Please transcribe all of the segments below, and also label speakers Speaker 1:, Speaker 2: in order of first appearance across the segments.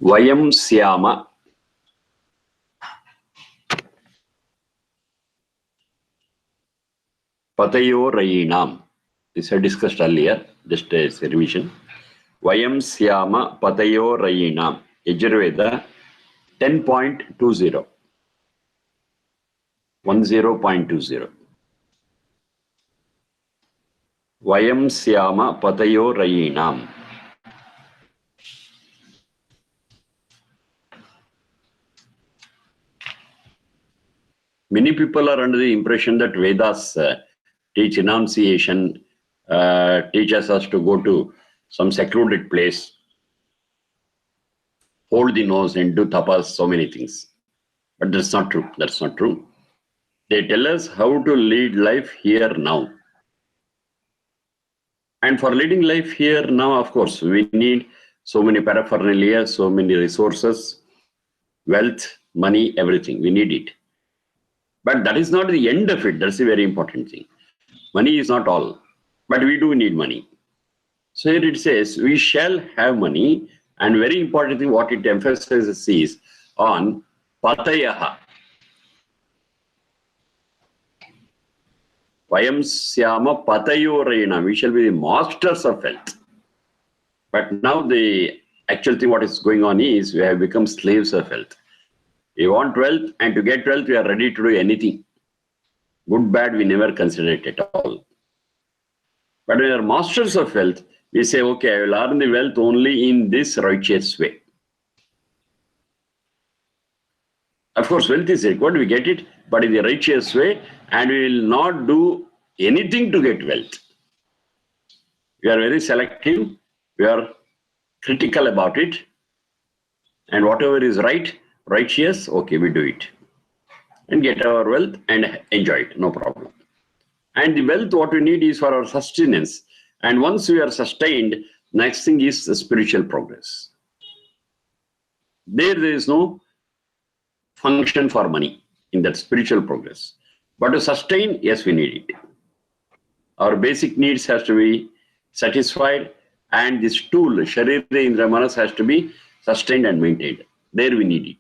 Speaker 1: Vayam Syama Patayo Rayinam. This I discussed earlier, just as a revision. Vayam Syama Patayo Rayinam. Yajurveda 10.20. 10.20. Vayam Syama Patayo Rayinam. Many people are under the impression that Vedas teach enunciation, teaches us to go to some secluded place, hold the nose and do tapas, so many things. But that's not true. That's not true. They tell us how to lead life here now. And for leading life here now, of course, we need so many paraphernalia, so many resources, wealth, money, everything. We need it. But that is not the end of it. That's a very important thing. Money is not all, but we do need money. So here it says, we shall have money, and very important thing, what it emphasizes is on patayaha. Vayam Syama Patayo Rayina. We shall be the masters of wealth. But now the actual thing what is going on is we have become slaves of wealth. We want wealth, and to get wealth, we are ready to do anything. Good, bad, we never consider it at all. But when we are masters of wealth, we say, okay, I will earn the wealth only in this righteous way. Of course, wealth is required, we get it, but in the righteous way, and we will not do anything to get wealth. We are very selective, we are critical about it, and whatever is right, righteous, okay, we do it. And get our wealth and enjoy it, no problem. And the wealth, what we need is for our sustenance. And once we are sustained, next thing is the spiritual progress. There is no function for money in that spiritual progress. But to sustain, yes, we need it. Our basic needs has to be satisfied, and this tool, Sharira Indra Manas, has to be sustained and maintained. There we need it.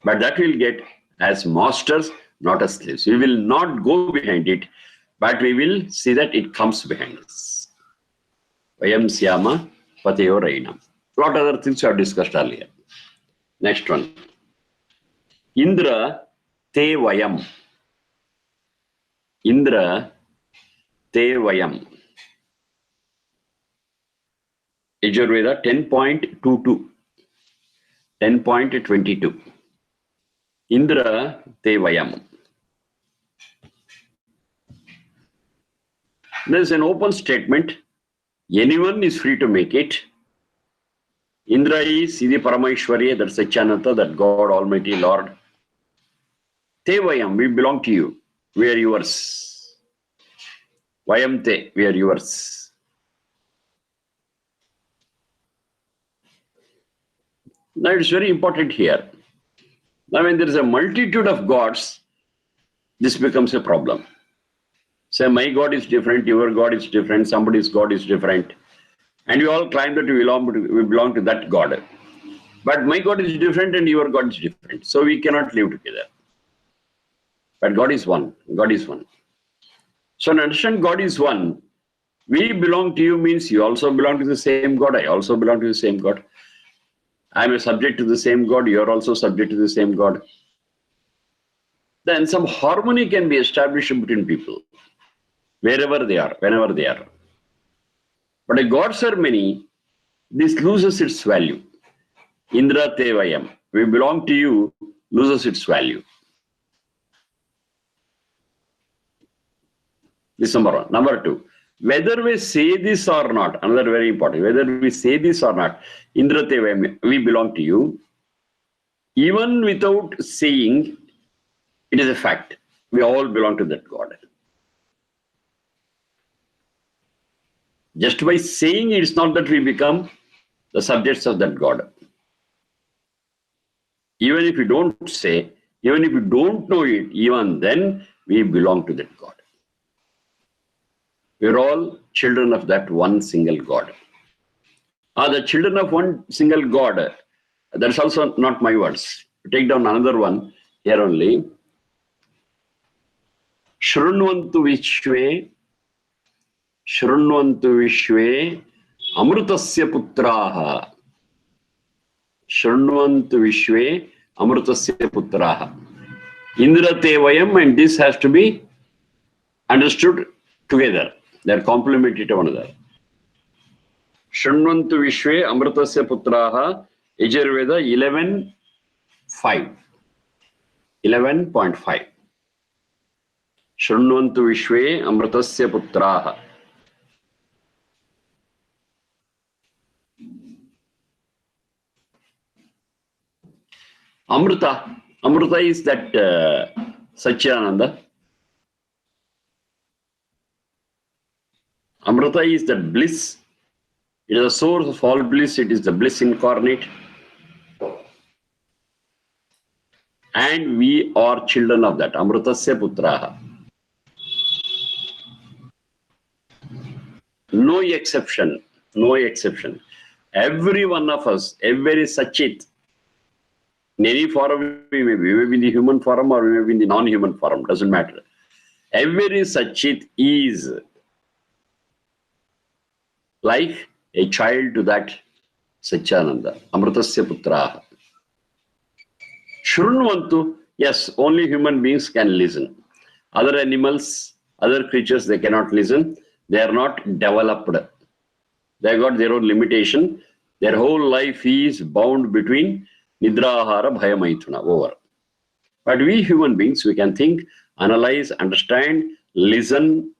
Speaker 1: But that we'll get as masters, not as slaves. We will not go behind it, but we will see that it comes behind us. Vayam Syama Patayo Rayinam. A lot of other things we have discussed earlier. Next one. Indra Te Vayam. Indra Te Vayam. Yajurveda 10.22. 10.22. Indra Te Vayam. There is an open statement. Anyone is free to make it. Indra is Siddhi Parameshwari, that's Satyananta, that God, Almighty Lord. Te Vayam, we belong to you. We are yours. Vayam Te, we are yours. Now it's very important here. Now when there is a multitude of gods, this becomes a problem. Say, my God is different, your God is different, somebody's God is different. And we all claim that we belong to that God. But my God is different and your God is different. So we cannot live together. But God is one. God is one. So to understand God is one, we belong to you means you also belong to the same God. I also belong to the same God. I am a subject to the same God. You are also subject to the same God. Then some harmony can be established between people, wherever they are, whenever they are. But if gods are many, this loses its value. Indra Te Vayam, we belong to you, loses its value. This is number one. Number two, whether we say this or not, another very important, whether we say this or not, Indra Te Vayam, we belong to you, even without saying, it is a fact. We all belong to that God. Just by saying, it's not that we become the subjects of that God. Even if you don't say, even if you don't know it, even then we belong to that God. We're all children of that one single God. The children of one single God, that's also not my words. Take down another one here only. Shrunvantu Vishwe, Amrutasya Putraha. Shrunvantu Vishwe, Amrutasya Putraha. Indra Tevayam, and this has to be understood together. They are complementary to one another. Shrunvantu Vishwe, Amrutasya Putraha, Yajurveda 11.5. 11.5. Shrunvantu Vishwe, Amrutasya Putraha. Amrita is that Satchidananda. Amrita is that bliss. It is the source of all bliss. It is the bliss incarnate. And we are children of that. Amrutasya Putraha. No exception. No exception. Every one of us, every Sachit, in any form we may be in the human form or we may be in the non-human form, doesn't matter. Every Sachit is like a child to that Satchidananda, Amrutasya Putraha. Shrunvantu, yes, only human beings can listen. Other animals, other creatures, they cannot listen. They are not developed. They got their own limitation. Their whole life is bound between Nidrahara, Bhaya, Maithuna, over. But we human beings, we can think, analyze, understand, listen.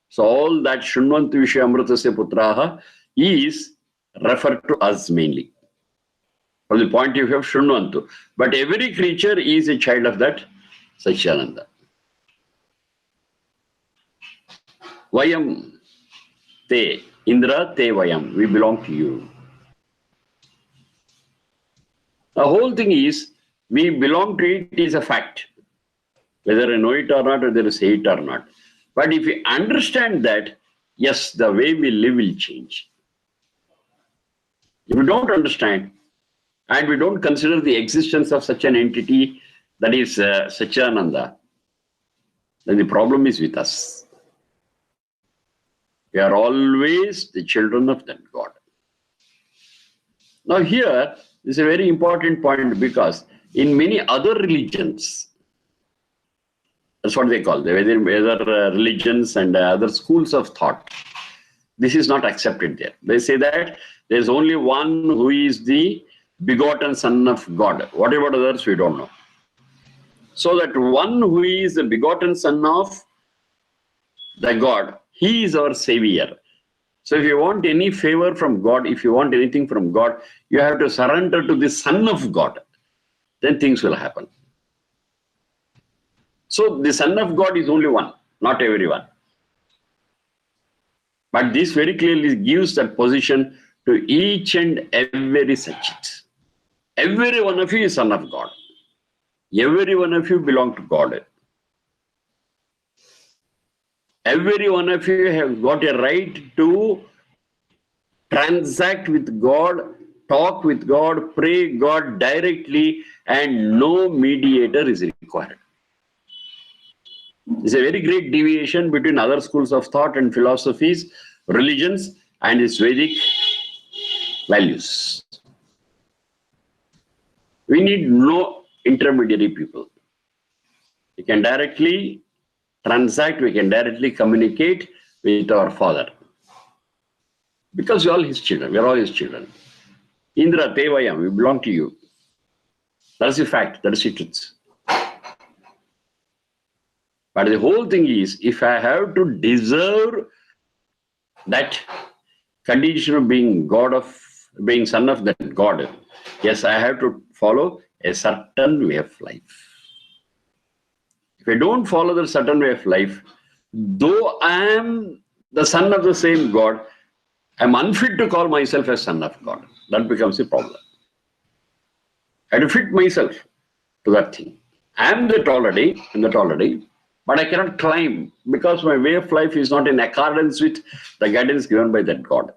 Speaker 1: So all that Shrunvantu Vishwe Amrutasya Putraha is referred to us mainly. From the point of view of Shrunvantu. But every creature is a child of that Satchidananda. Vayam te, Indra te vayam, we belong to you. The whole thing is, we belong to it is a fact. Whether I know it or not, whether I say it or not. But if we understand that, yes, the way we live will change. If we don't understand, and we don't consider the existence of such an entity that is Satchidananda, then the problem is with us. We are always the children of that God. Now here, this is a very important point because in many other religions, that's what they call them, whether religions and other schools of thought, this is not accepted there. They say that there's only one who is the begotten Son of God. What about others, we don't know. So that one who is the begotten Son of the God, he is our Savior. So if you want any favor from God, if you want anything from God, you have to surrender to the Son of God. Then things will happen. So the Son of God is only one, not everyone. But this very clearly gives that position to each and every Sachit. Every one of you is Son of God. Every one of you belong to God. Every one of you have got a right to transact with God, talk with God, pray God directly, and no mediator is required. It's a very great deviation between other schools of thought and philosophies, religions, and its Vedic values. We need no intermediary people. We can directly transact, we can directly communicate with our Father. Because we are all His children, we are all His children. Indra Tevayam, we belong to you. That's the fact, that is the truth. But the whole thing is, if I have to deserve that condition of being being Son of that God, yes, I have to follow a certain way of life. If I don't follow the certain way of life, though I am the son of the same God, I am unfit to call myself a son of God. That becomes a problem. I have to fit myself to that thing. I am that already, but I cannot climb because my way of life is not in accordance with the guidance given by that God.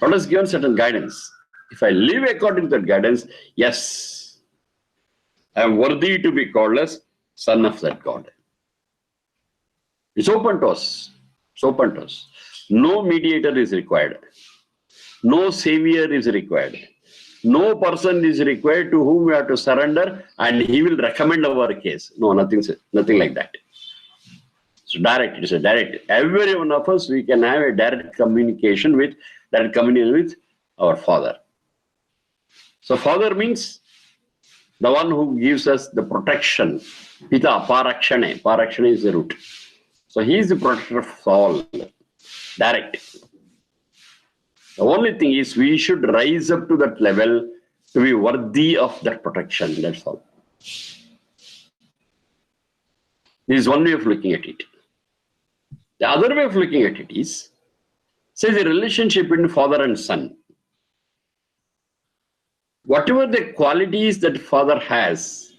Speaker 1: God has given certain guidance. If I live according to that guidance, yes, I am worthy to be called as son of that God. It's open to us. It's open to us. No mediator is required. No savior is required. No person is required to whom we have to surrender and he will recommend our case. No, nothing like that. It's direct. It's a direct. Every one of us, we can have a direct communication with our Father. So Father means the one who gives us the protection. Pita, parakshane. Parakshane is the root. So he is the protector of all. Direct. The only thing is we should rise up to that level to be worthy of that protection. That's all. This is one way of looking at it. The other way of looking at it is, say, the relationship between father and son. Whatever the qualities that father has,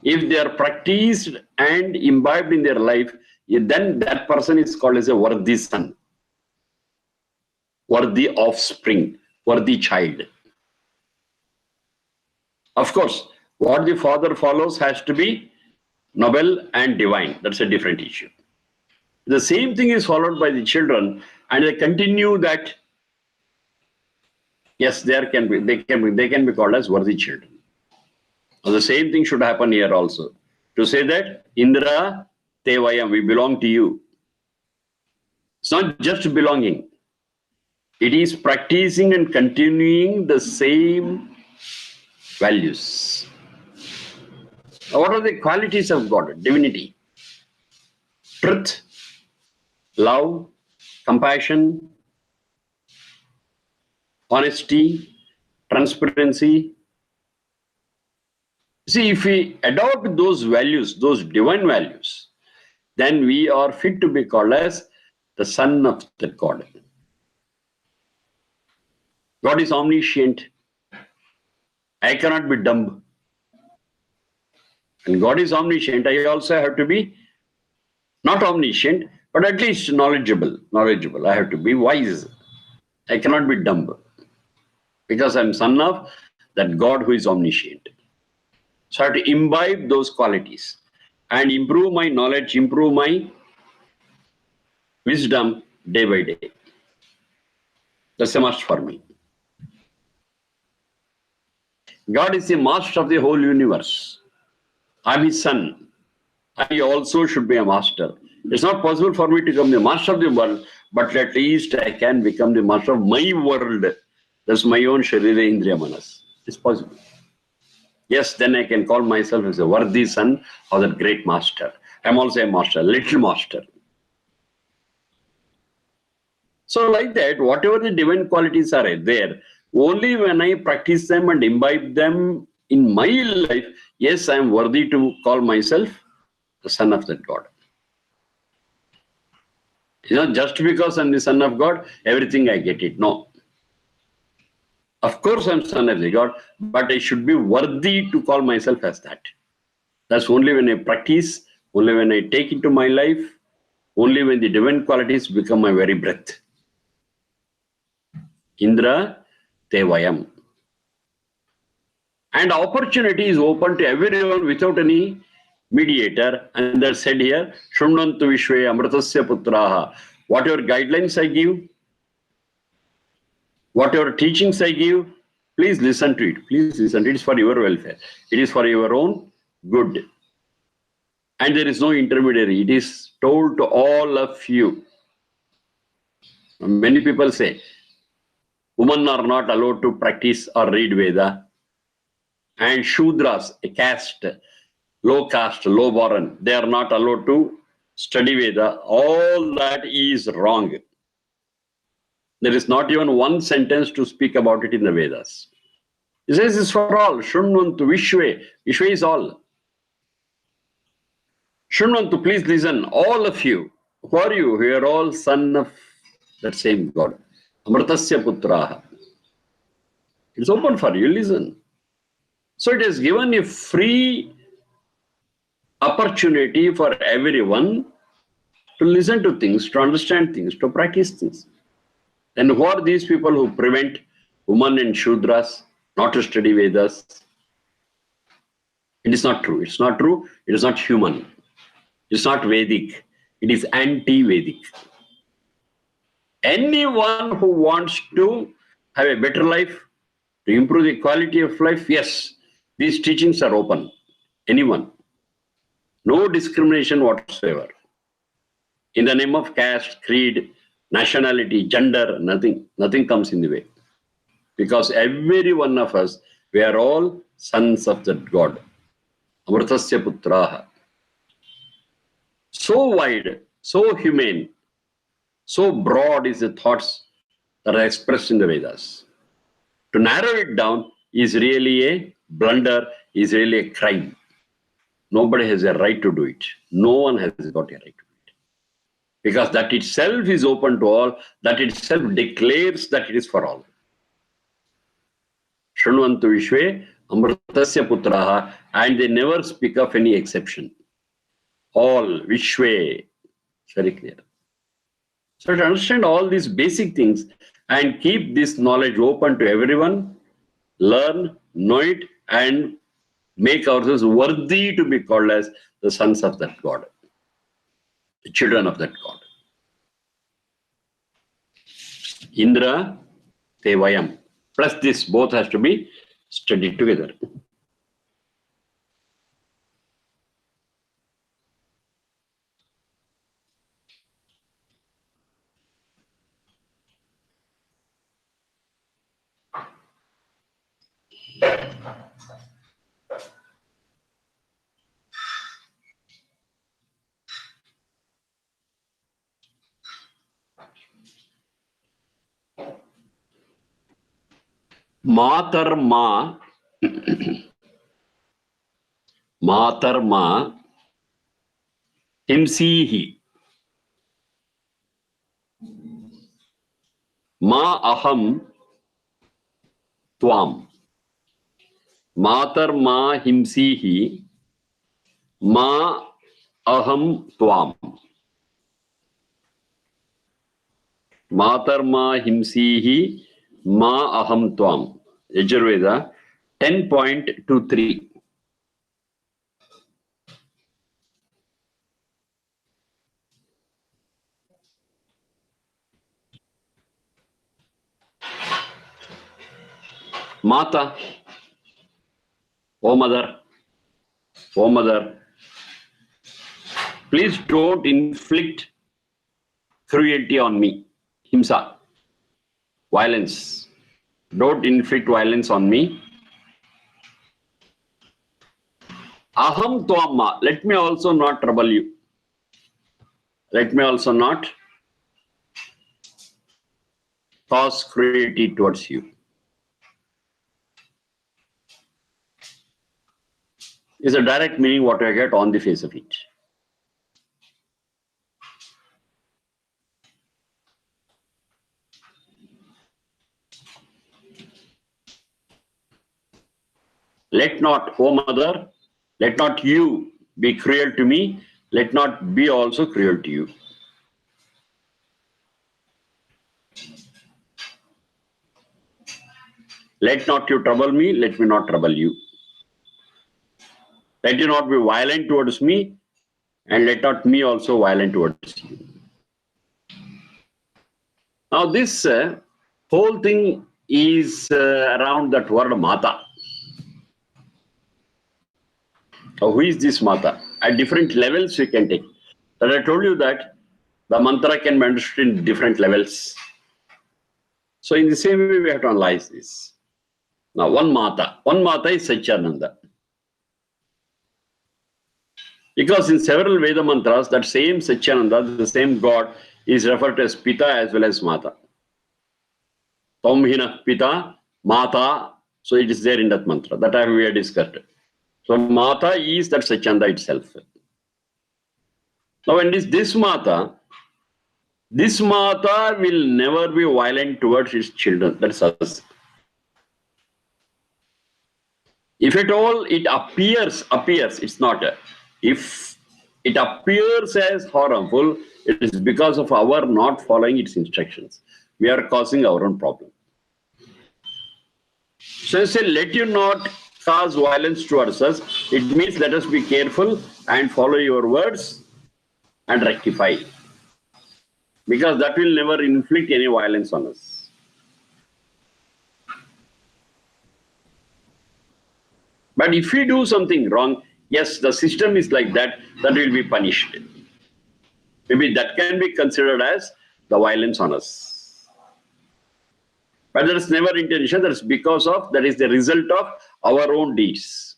Speaker 1: if they are practiced and imbibed in their life, then that person is called as a worthy son, worthy offspring, worthy child. Of course, what the father follows has to be noble and divine. That's a different issue. The same thing is followed by the children, and they continue that. Yes, they can be called as worthy children. So the same thing should happen here also. To say that Indra Tevayam, we belong to you. It's not just belonging. It is practicing and continuing the same values. What are the qualities of God? Divinity, truth, love, compassion, honesty, transparency. See, if we adopt those values, those divine values, then we are fit to be called as the son of the God. God is omniscient. I cannot be dumb. And God is omniscient. I also have to be not omniscient, but at least knowledgeable. I have to be wise. I cannot be dumb. Because I'm son of that God who is omniscient. So I have to imbibe those qualities and improve my knowledge, improve my wisdom day by day. That's a must for me. God is the master of the whole universe. I'm his son. I also should be a master. It's not possible for me to become the master of the world, but at least I can become the master of my world. That's my own Sharira Indriya Manas. It's possible. Yes, then I can call myself as a worthy son of that great master. I'm also a master, little master. So like that, whatever the divine qualities are there, only when I practice them and imbibe them in my life, yes, I am worthy to call myself the son of that God. Just because I'm the son of God, everything I get it. No. Of course, I'm son of the God, but I should be worthy to call myself as that. That's only when I practice, only when I take into my life, only when the divine qualities become my very breath. Indra Tevayam. And opportunity is open to everyone without any mediator. And that's said here, Shrunvantu Vishwe Amritasya Putraha. Whatever guidelines I give, whatever teachings I give, please listen to it. Please listen. It is for your welfare. It is for your own good. And there is no intermediary. It is told to all of you. Many people say, women are not allowed to practice or read Veda. And Shudras, a caste, low born, they are not allowed to study Veda. All that is wrong. There is not even one sentence to speak about it in the Vedas. It says it's for all. Shrunvantu Vishwe. Vishwe is all. Shrunvantu, please listen. All of you. Who are you? We are all son of that same God. Amritasya Putraha. It's open for you. Listen. So it has given a free opportunity for everyone to listen to things, to understand things, to practice things. And who are these people who prevent women and Shudras not to study Vedas? It is not true. It's not true. It is not human. It's not Vedic. It is anti-Vedic. Anyone who wants to have a better life, to improve the quality of life, yes, these teachings are open. Anyone. No discrimination whatsoever. In the name of caste, creed, nationality, gender, nothing comes in the way. Because every one of us, we are all sons of that God. Amritasya putraha. So wide, so humane, so broad is the thoughts that are expressed in the Vedas. To narrow it down is really a blunder, is really a crime. Nobody has a right to do it. No one has got a right to do it. Because that itself is open to all, that itself declares that it is for all. Shrunvantu Vishwe, Amritasya Putraha, and they never speak of any exception. All, Vishwe, very clear. So to understand all these basic things and keep this knowledge open to everyone, learn, know it, and make ourselves worthy to be called as the sons of that God, the children of that God. Indra, Tevayam. Plus this both has to be studied together. Matarma, Matarma, Himsihi, Ma Aham, Tvam. Matarma Himsihi, Ma Aham Tvam. Matarma Himsihi, Ma Aham Tvam. Yajurveda 10.23. Mata, O mother, please don't inflict cruelty on me. Himsa, violence. Don't inflict violence on me. Aham Tvamma, let me also not trouble you. Let me also not cause cruelty towards you. Is a direct meaning what I get on the face of it. Let not, O mother, let not you be cruel to me, let not be also cruel to you. Let not you trouble me, let me not trouble you. Let you not be violent towards me, and let not me also violent towards you. Now this whole thing is around that word Mata. Now, who is this Mata? At different levels we can take. But I told you that the mantra can be understood in different levels. So in the same way we have to analyze this. Now one Mata is Satchidananda. Because in several Veda mantras, that same Satchidananda, the same God, is referred to as Pita as well as Mata. Tomhina Pita, Mata, so it is there in that mantra. That we have discussed. So Mata is that Satchidananda itself. Now when it is this Mata will never be violent towards its children. That's us. If at all it appears, it's not. If it appears as harmful, it is because of our not following its instructions. We are causing our own problem. So I say, let you not cause violence towards us. It means let us be careful and follow your words and rectify. Because that will never inflict any violence on us. But if we do something wrong, yes, the system is like that, that will be punished. Maybe that can be considered as the violence on us. But that is never intention, that is because of, that is the result of our own deeds.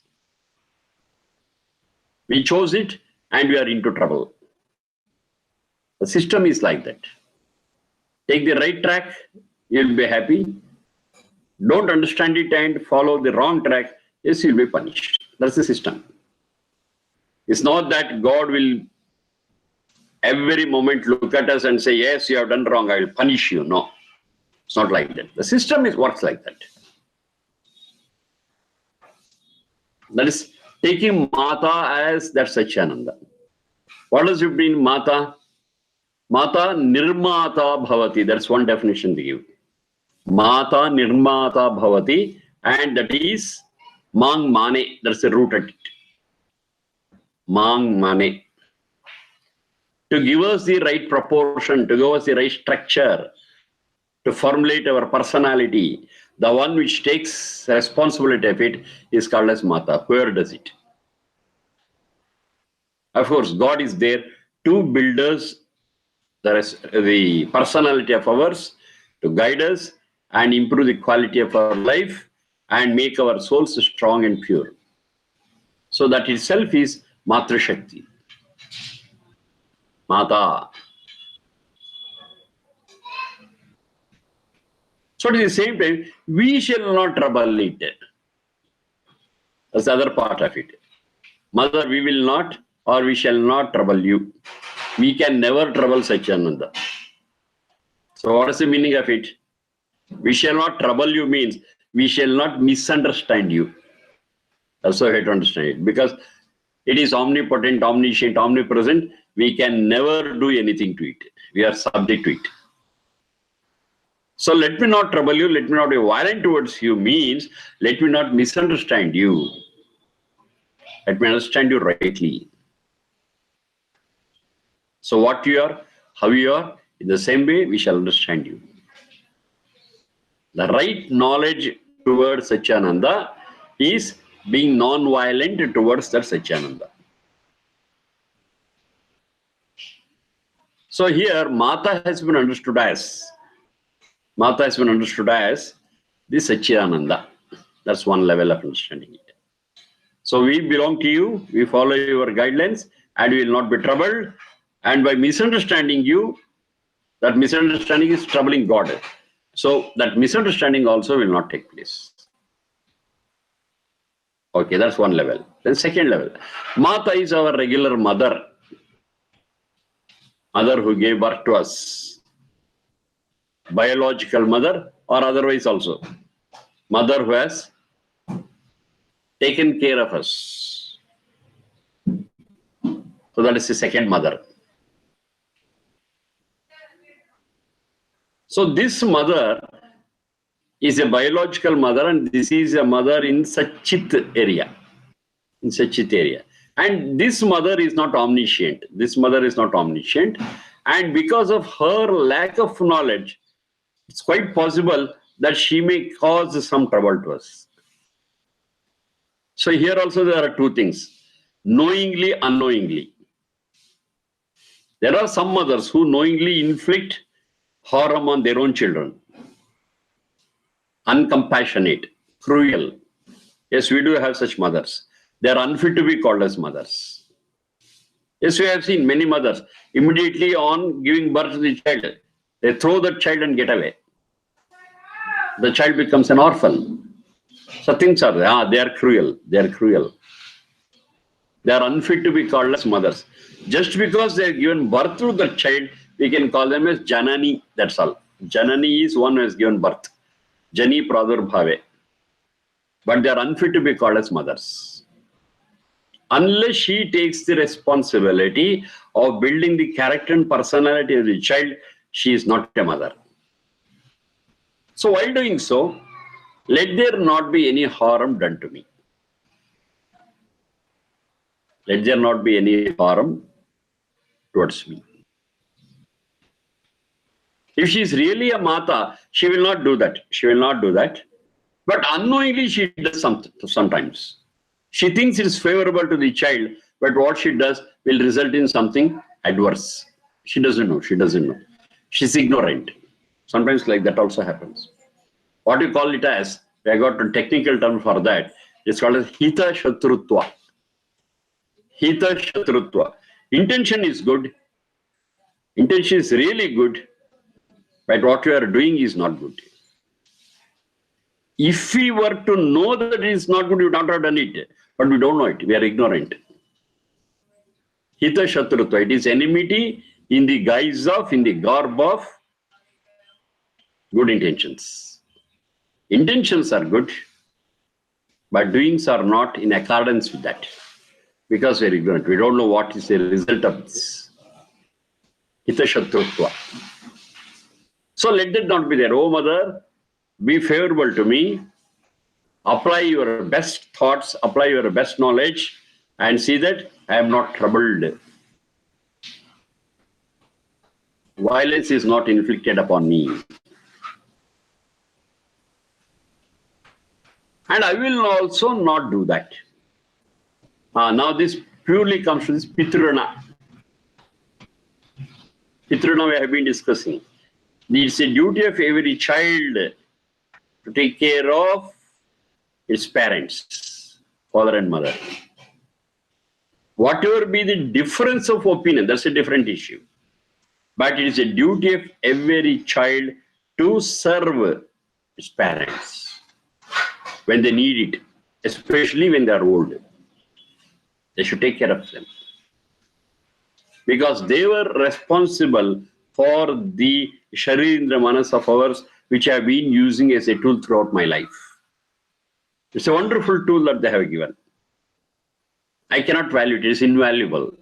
Speaker 1: We chose it and we are into trouble. The system is like that. Take the right track, you'll be happy. Don't understand it and follow the wrong track, yes, you'll be punished. That's the system. It's not that God will every moment look at us and say, yes, you have done wrong, I will punish you. No, it's not like that. The system works like that. That is taking Mata as that Satchidananda. What does it mean, Mata? Mata nirmata bhavati. That's one definition they give. Mata nirmata bhavati, and that is mang mane. That's the root at it. Mang mane. To give us the right proportion, to give us the right structure, to formulate our personality, the one which takes responsibility of it is called as Mata. Whoever does it. Of course, God is there to build us the personality of ours, to guide us and improve the quality of our life and make our souls strong and pure. So that itself is Matra Shakti. Mata. So at the same time, we shall not trouble it. That's the other part of it. Mother, we will not, or we shall not trouble you. We can never trouble Satchidananda. So what is the meaning of it? We shall not trouble you means we shall not misunderstand you. That's how I have to understand it. Because it is omnipotent, omniscient, omnipresent. We can never do anything to it. We are subject to it. So let me not trouble you, let me not be violent towards you means let me not misunderstand you. Let me understand you rightly. So what you are, how you are, in the same way we shall understand you. The right knowledge towards Satchidananda is being non-violent towards that Satchidananda. So here Mata has been understood as the Satchidananda. That's one level of understanding it. So we belong to you, we follow your guidelines, and we will not be troubled. And by misunderstanding you, that misunderstanding is troubling God. So that misunderstanding also will not take place. Okay, that's one level. Then second level, Mata is our regular mother. Mother who gave birth to us. Biological mother or otherwise also. Mother who has taken care of us. So that is the second mother. So this mother is a biological mother and this is a mother in Satchit area. In Satchit area. And this mother is not omniscient. This mother is not omniscient. And because of her lack of knowledge, it's quite possible that she may cause some trouble to us. So here also there are two things. Knowingly, unknowingly. There are some mothers who knowingly inflict harm on their own children. Uncompassionate, cruel. Yes, we do have such mothers. They are unfit to be called as mothers. Yes, we have seen many mothers immediately on giving birth to the child, they throw the child and get away. The child becomes an orphan. So things are there. They are cruel. They are cruel. They are unfit to be called as mothers. Just because they are given birth to the child, we can call them as Janani. That's all. Janani is one who has given birth. Jani Pradurbhave. But they are unfit to be called as mothers. Unless she takes the responsibility of building the character and personality of the child, she is not a mother. So while doing so, let there not be any harm done to me. Let there not be any harm towards me. If she is really a mata, she will not do that. She will not do that. But unknowingly, she does something sometimes. She thinks it is favorable to the child, but what she does will result in something adverse. She doesn't know. She doesn't know. She's ignorant. Sometimes like that also happens. What you call it as, I got a technical term for that. It's called as hita shatrutva. Hita shatrutva. Intention is good. Intention is really good. But what you are doing is not good. If we were to know that it is not good, we would not have done it. But we don't know it. We are ignorant. Hita shatrutva. It is enmity in the guise of, in the garb of good intentions. Intentions are good, but doings are not in accordance with that. Because we are ignorant. We don't know what is the result of this. Hita shatrutva. So let that not be there. Oh mother, be favorable to me. Apply your best thoughts, apply your best knowledge, and see that I am not troubled. Violence is not inflicted upon me. And I will also not do that. Now this purely comes to this Pitrana. Pitrana we have been discussing. It's a duty of every child to take care of its parents, father and mother. Whatever be the difference of opinion, that's a different issue. But it is a duty of every child to serve its parents when they need it, especially when they are old. They should take care of them. Because they were responsible for the Sharirindra Manas of ours, which I have been using as a tool throughout my life. It's a wonderful tool that they have given. I cannot value it. It is invaluable.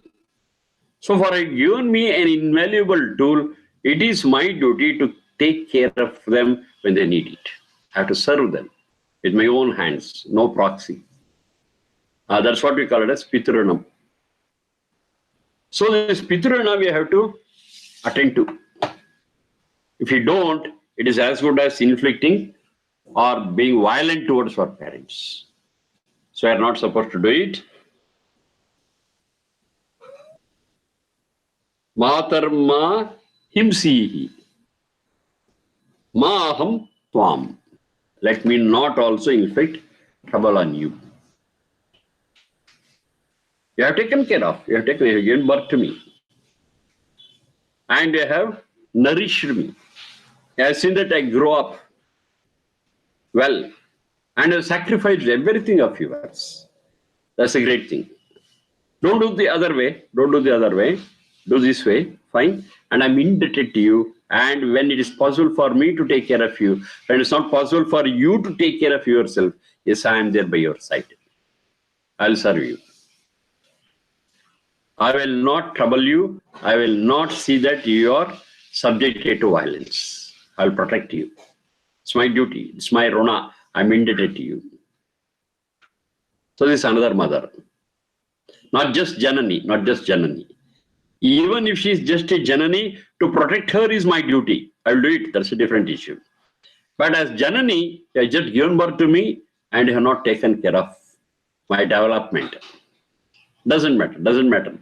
Speaker 1: So for having given me an invaluable tool, it is my duty to take care of them when they need it. I have to serve them with my own hands, no proxy. That's what we call it as Pitranam. So this Pitrana we have to attend to. If you don't, it is as good as inflicting or being violent towards our parents. So we are not supposed to do it. Matarma himsihi. Maham tvam. Let me not also inflict trouble on you. You have taken care of. You have given birth to me. And you have nourished me. I have seen that I grow up well. And you have sacrificed everything of yours. That's a great thing. Don't do the other way. Don't do the other way. Do this way. Fine. And I'm indebted to you. And when it is possible for me to take care of you, when it's not possible for you to take care of yourself, yes, I am there by your side. I'll serve you. I will not trouble you. I will not see that you are subjected to violence. I will protect you. It's my duty. It's my rona. I'm indebted to you. So this is another mother. Not just Janani. Not just Janani. Even if she is just a Janani, to protect her is my duty. I will do it. That's a different issue. But as Janani, you have just given birth to me and you have not taken care of my development. Doesn't matter. Doesn't matter.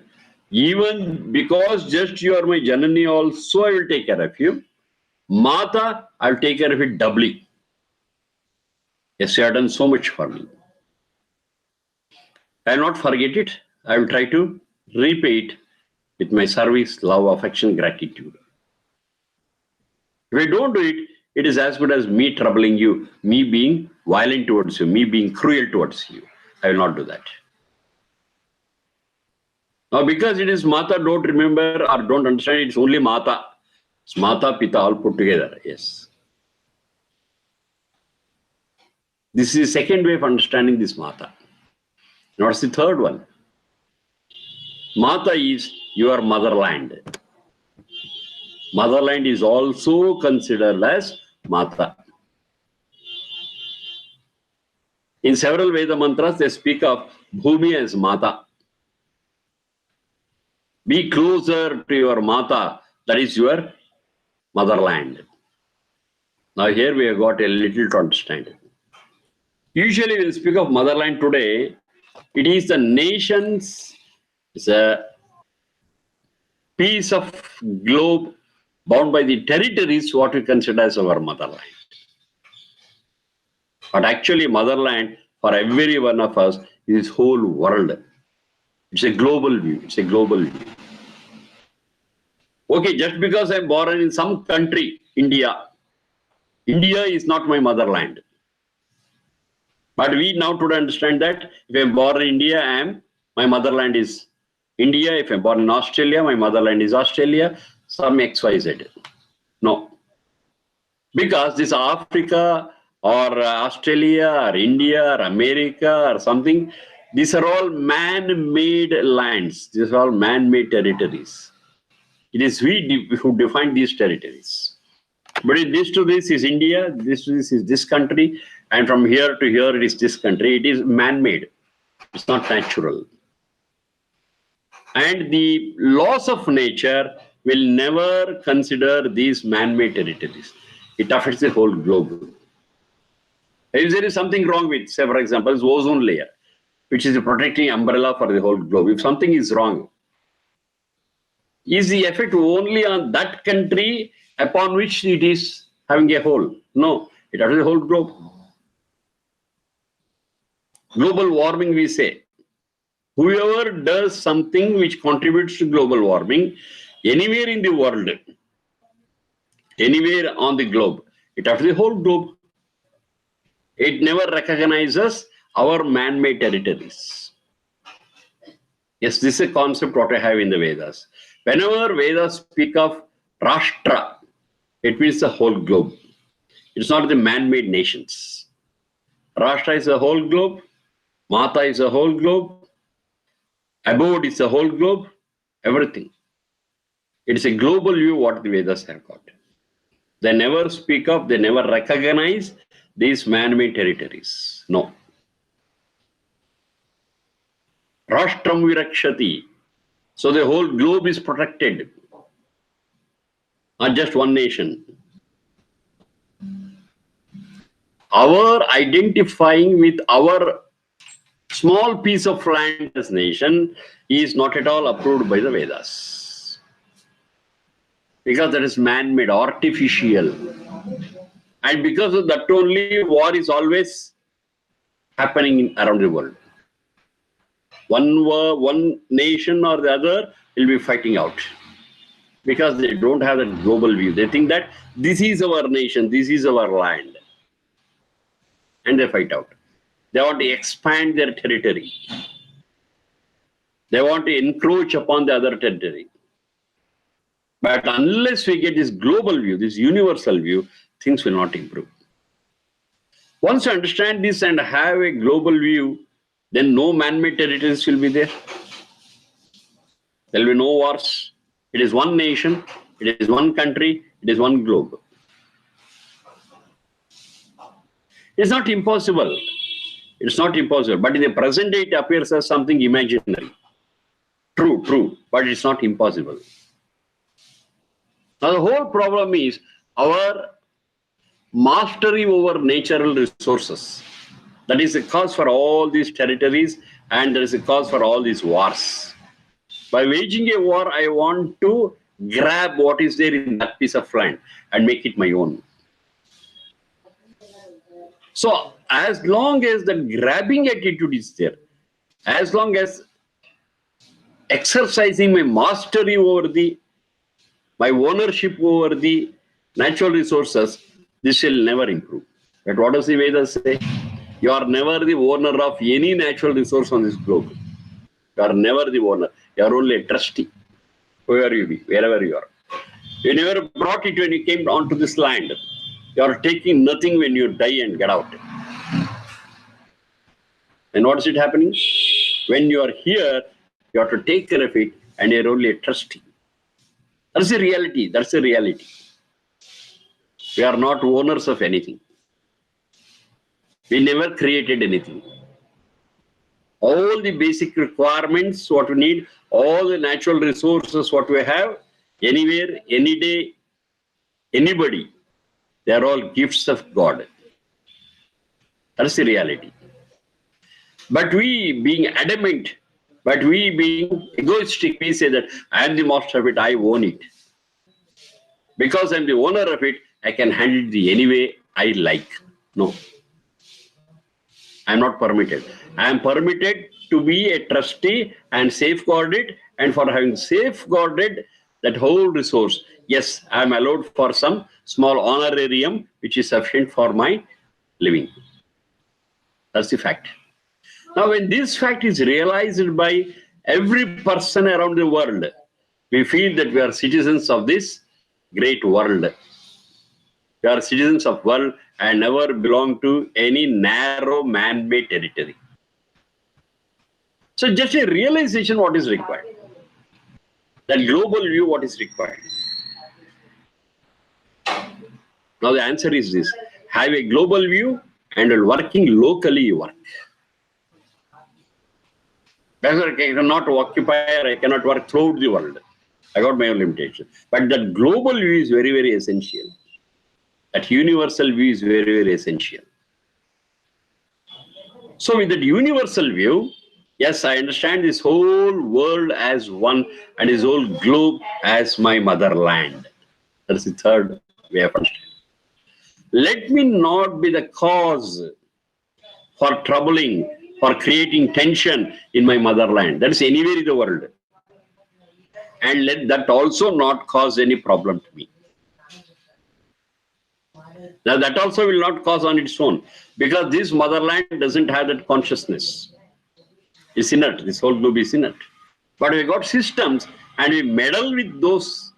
Speaker 1: Even because just you are my Janani also, I will take care of you. Mata, I will take care of it doubly. Yes, you have done so much for me. I will not forget it. I will try to repay it with my service, love, affection, gratitude. If I don't do it, it is as good as me troubling you, me being violent towards you, me being cruel towards you. I will not do that. Now, because it is Mata, don't remember or don't understand, it's only Mata. It's Mata, Pita, all put together. Yes. This is the second way of understanding this Mata. What's the third one? Mata is your motherland. Motherland is also considered as Mata. In several Veda mantras, they speak of Bhumi as Mata. Be closer to your Mata, that is your motherland. Now here we have got a little to understand. Usually when we speak of motherland today, it is the nation's, it's a piece of globe bound by the territories what we consider as our motherland. But actually motherland for every one of us is whole world. It's a global view. It's a global view. Okay, just because I'm born in some country, India is not my motherland. But we now today understand that if I'm born in India, my motherland is India. If I'm born in Australia, my motherland is Australia. Some XYZ. No. Because this Africa or Australia or India or America or something, these are all man-made lands. These are all man-made territories. It is we who define these territories. But this to this is India, this to this is this country, and from here to here it is this country. It is man-made. It's not natural. And the laws of nature will never consider these man-made territories. It affects the whole globe. If there is something wrong with, say for example, the ozone layer, which is a protecting umbrella for the whole globe. If something is wrong, is the effect only on that country upon which it is having a hole? No, it affects the whole globe. Global warming, we say. Whoever does something which contributes to global warming, anywhere in the world, anywhere on the globe, it affects the whole globe. It never recognizes our man-made territories. Yes, this is a concept what I have in the Vedas. Whenever Vedas speak of Rashtra, it means the whole globe. It's not the man-made nations. Rashtra is the whole globe. Mata is the whole globe. Abode is the whole globe. Everything. It is a global view what the Vedas have got. They never speak of, they never recognize these man-made territories. No. Rashtram virakshati. So the whole globe is protected. Not just one nation. Our identifying with our small piece of land as nation is not at all approved by the Vedas. Because that is man-made, artificial. And because of that only, war is always happening around the world. One nation or the other will be fighting out. Because they don't have a global view. They think that this is our nation, this is our land. And they fight out. They want to expand their territory. They want to encroach upon the other territory. But unless we get this global view, this universal view, things will not improve. Once you understand this and have a global view, then no man-made territories will be there. There will be no wars. It is one nation, it is one country, it is one globe. It's not impossible. It's not impossible. But in the present day, it appears as something imaginary. True, but it's not impossible. Now the whole problem is our mastery over natural resources. That is the cause for all these territories, and there is a cause for all these wars. By waging a war, I want to grab what is there in that piece of land and make it my own. So as long as the grabbing attitude is there, as long as exercising my mastery over my ownership over the natural resources, this will never improve. But what does the Vedas say? You are never the owner of any natural resource on this globe. You are never the owner. You are only a trustee, whoever you be, wherever you are. You never brought it when you came onto this land. You are taking nothing when you die and get out. And what is it happening? When you are here, you have to take care of it, and you're only a trustee. That's the reality. That's the reality. We are not owners of anything. We never created anything. All the basic requirements, what we need, all the natural resources, what we have, anywhere, any day, anybody, they are all gifts of God. That's the reality. But we being adamant, but we being egoistic, we say that I am the master of it, I own it. Because I'm the owner of it, I can handle it any way I like. No. I'm not permitted. I am permitted to be a trustee and safeguard it, and for having safeguarded that whole resource, yes, I am allowed for some small honorarium which is sufficient for my living. That's the fact. Now, when this fact is realized by every person around the world, we feel that we are citizens of this great world. We are citizens of world and never belong to any narrow man-made territory. So just a realization what is required. That global view what is required. Now the answer is this. Have a global view, and while working locally you work. That's why I cannot occupy, I cannot work throughout the world. I got my own limitation. But that global view is very, very essential. That universal view is very, very essential. So with that universal view, yes, I understand this whole world as one and this whole globe as my motherland. That's the third way of understanding. Let me not be the cause for troubling, for creating tension in my motherland. That is anywhere in the world. And let that also not cause any problem to me. Now that also will not cause on its own, because this motherland doesn't have that consciousness. It's inert. This whole globe is inert. But we got systems and we meddle with those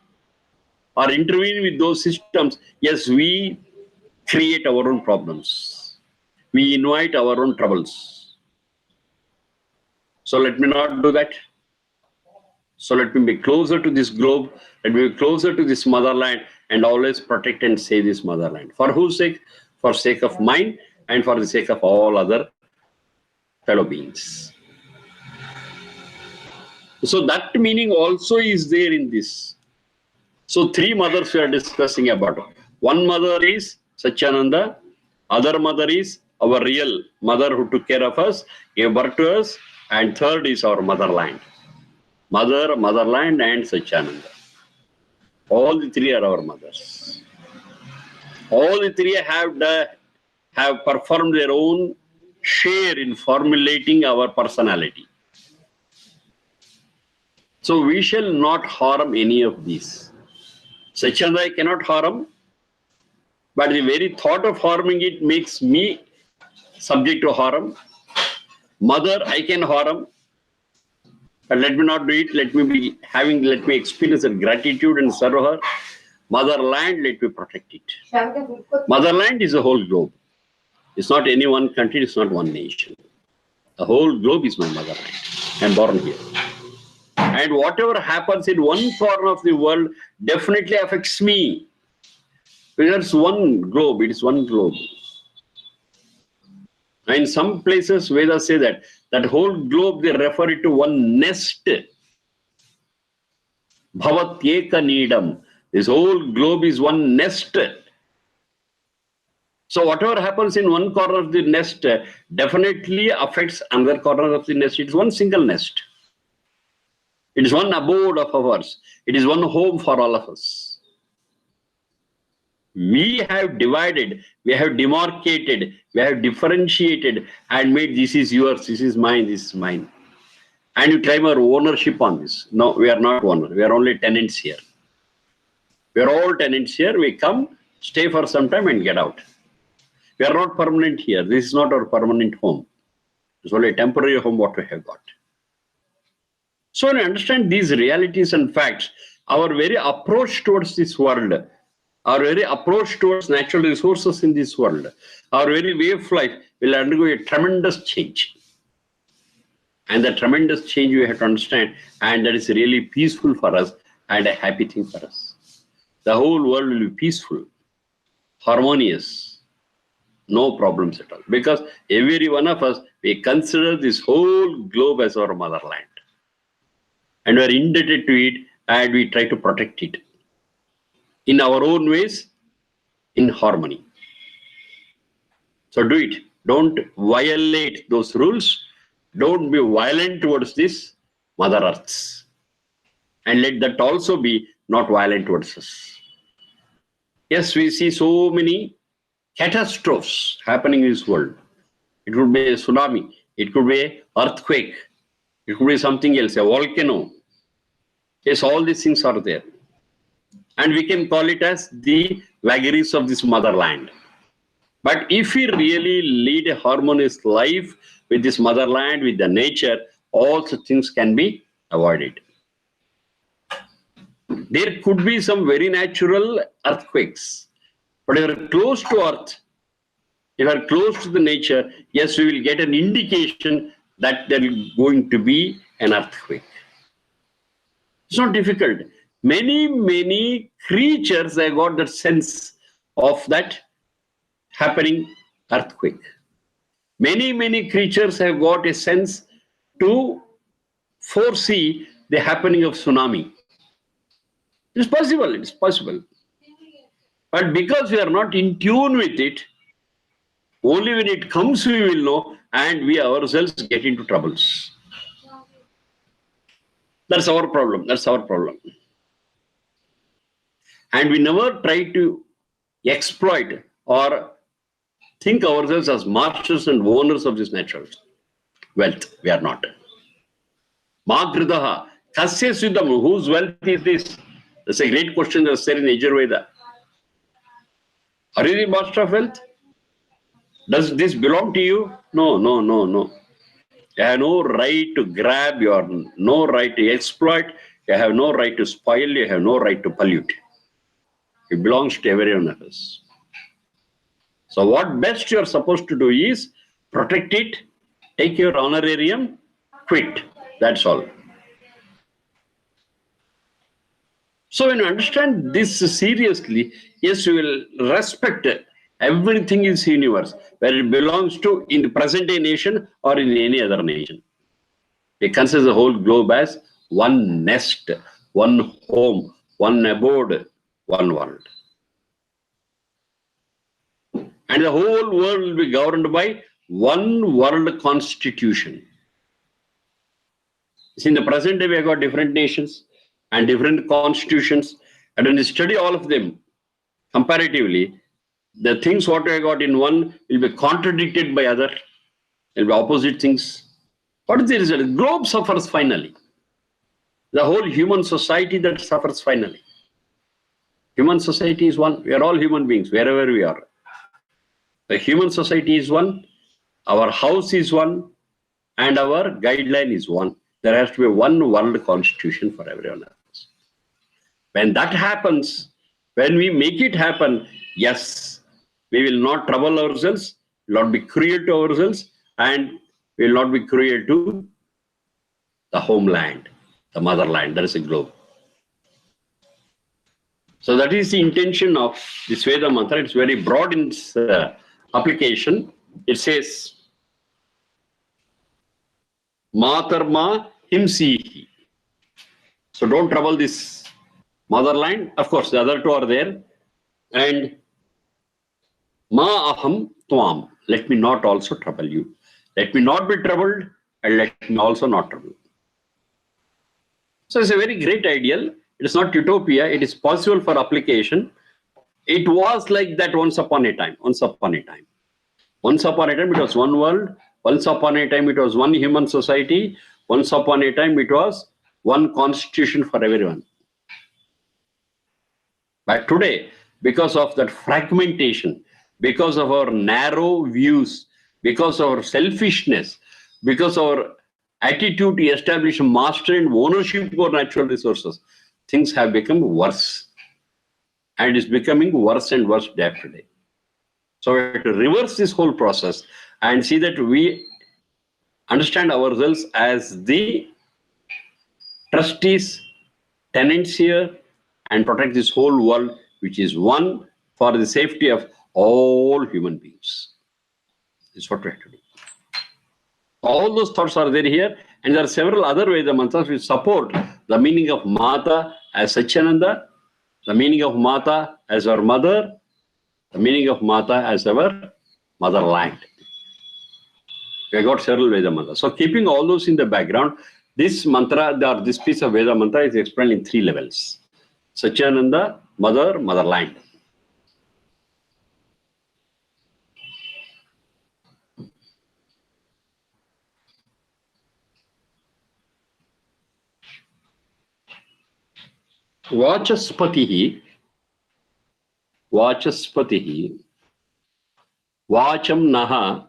Speaker 1: or intervene with those systems. Yes, we create our own problems. We invite our own troubles. So let me not do that. So let me be closer to this globe, let me be closer to this motherland, and always protect and save this motherland. For whose sake? For sake of mine and for the sake of all other fellow beings. So that meaning also is there in this. So three mothers we are discussing about. One mother is Satyananda, other mother is our real mother who took care of us, gave birth to us, and third is our motherland. Mother, motherland, and Satyananda. All the three are our mothers. All the three have performed their own share in formulating our personality. So we shall not harm any of these. Satyananda I cannot harm, but the very thought of harming it makes me subject to harm. Mother I can harm, but let me not do it. Let me experience that gratitude and serve her. Motherland, let me protect it. Motherland is a whole globe. It's not any one country, it's not one nation. The whole globe is my motherland. I'm born here. And whatever happens in one corner of the world definitely affects me. Because it's one globe, it is one globe. And in some places, Vedas say that whole globe, they refer it to one nest. Bhavatyeka needam. This whole globe is one nest. So whatever happens in one corner of the nest definitely affects another corner of the nest. It is one single nest. It is one abode of ours. It is one home for all of us. We have divided, we have demarcated, we have differentiated and made this is yours, this is mine, this is mine. And you claim our ownership on this. No, we are not owners. We are only tenants here. We are all tenants here. We come, stay for some time and get out. We are not permanent here. This is not our permanent home. It's only a temporary home what we have got. So when you understand these realities and facts, our very approach towards this world, our very approach towards natural resources in this world, our very way of life will undergo a tremendous change. And the tremendous change we have to understand, and that is really peaceful for us and a happy thing for us. The whole world will be peaceful, harmonious, no problems at all. Because every one of us, we consider this whole globe as our motherland. And we are indebted to it, and we try to protect it in our own ways, in harmony. So do it. Don't violate those rules. Don't be violent towards this Mother Earth. And let that also be not violent towards us. Yes, we see so many catastrophes happening in this world. It could be a tsunami. It could be an earthquake. It could be something else, a volcano. Yes, all these things are there. And we can call it as the vagaries of this motherland. But if we really lead a harmonious life with this motherland, with the nature, all such things can be avoided. There could be some very natural earthquakes. But if you are close to earth, if you are close to the nature, yes, we will get an indication that there is going to be an earthquake. It's not difficult. Many creatures have got that sense of that happening earthquake. Many creatures have got a sense to foresee the happening of tsunami. It's possible. But because we are not in tune with it, only when it comes we will know, and we ourselves get into troubles. That's our problem. And we never try to exploit or think ourselves as masters and owners of this natural wealth. We are not. Magritaha, kasya siddham, whose wealth is this? That's a great question that's there in Yajurveda. Are you the master of wealth? Does this belong to you? No. You have no right to grab, you have no right to exploit, you have no right to spoil, you have no right to pollute. It belongs to every one of us. So what best you are supposed to do is protect it, take your honorarium, quit. That's all. So when you understand this seriously, yes, you will respect everything in this universe, whether it belongs to in the present day nation or in any other nation. It considers the whole globe as one nest, one home, one abode, one world. And the whole world will be governed by one world constitution. See, in the present day, we have got different nations and different constitutions. And when you study all of them comparatively, the things what I got in one will be contradicted by other. There will be opposite things. What is the result? The globe suffers finally. The whole human society that suffers finally. Human society is one. We are all human beings, wherever we are. The human society is one. Our house is one. And our guideline is one. There has to be one world constitution for everyone else. When that happens, when we make it happen, yes, we will not trouble ourselves, will not be cruel to ourselves, and will not be cruel to the homeland, the motherland, that is a globe. So that is the intention of this Veda mantra. It's very broad in its application. It says, Matarma himsihi. So don't trouble this motherland. Of course, the other two are there. And Ma aham tvam. Let me not also trouble you. Let me not be troubled, and let me also not trouble. So it's a very great ideal. It is not utopia. It is possible for application. It was like that once upon a time. Once upon a time it was one world. Once upon a time it was one human society. Once upon a time it was one constitution for everyone. But today, because of that fragmentation, because of our narrow views, because of our selfishness, because of our attitude to establish mastery and ownership of natural resources, things have become worse. And it's becoming worse and worse day after day. So we have to reverse this whole process and see that we understand ourselves as the trustees, tenants here, and protect this whole world, which is one for the safety of all human beings. This is what we have to do. All those thoughts are there here, and there are several other Veda mantras which support the meaning of Mata as Satyananda, the meaning of Mata as our mother, the meaning of Mata as our motherland. We have got several Veda mantras. So keeping all those in the background, this mantra, or this piece of Veda mantra is explained in 3 levels. Satyananda, mother, motherland. Vachaspatihi, Vacham Naha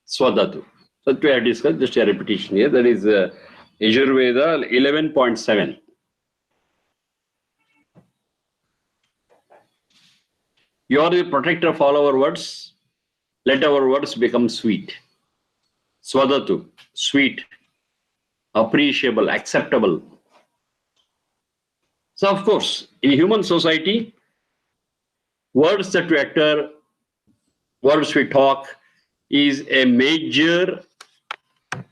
Speaker 1: Swadatu. So we have discussed, just a repetition here, that is Yajurveda 11.7. You are the protector of all our words. Let our words become sweet. Swadatu, sweet, appreciable, acceptable. So of course, in human society, words that we utter, words we talk, is a major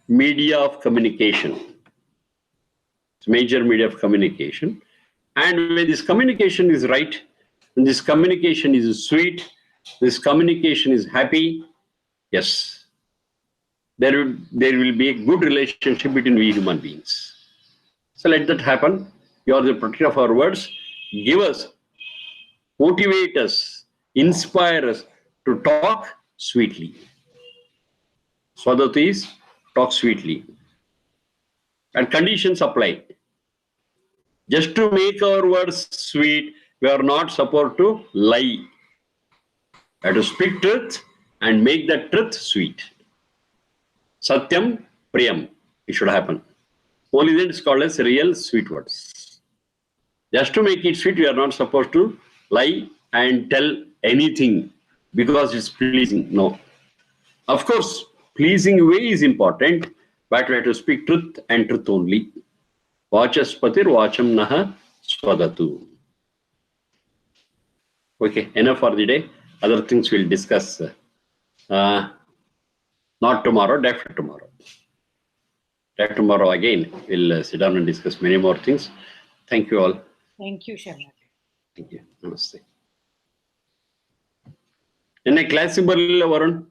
Speaker 1: media of communication. It's a major media of communication. And when this communication is right, when this communication is sweet, this communication is happy, yes, there will be a good relationship between we human beings. So let that happen. You are the protector of our words. Give us, motivate us, inspire us to talk sweetly. Swadatu is talk sweetly. And conditions apply. Just to make our words sweet, we are not supposed to lie. We have to speak truth and make that truth sweet. Satyam, Priyam. It should happen. Only then it's called as real sweet words. Just to make it sweet, we are not supposed to lie and tell anything because it's pleasing. No. Of course, pleasing way is important, but we have to speak truth and truth only. Vachaspatir Vacham Naha Swadatu. Okay, enough for the day. Other things we'll discuss not tomorrow, day after tomorrow. Day after tomorrow again, we'll sit down and discuss many more things. Thank you all.
Speaker 2: Thank you, Sharma.
Speaker 1: Thank you. Namaste. In a class, Varun.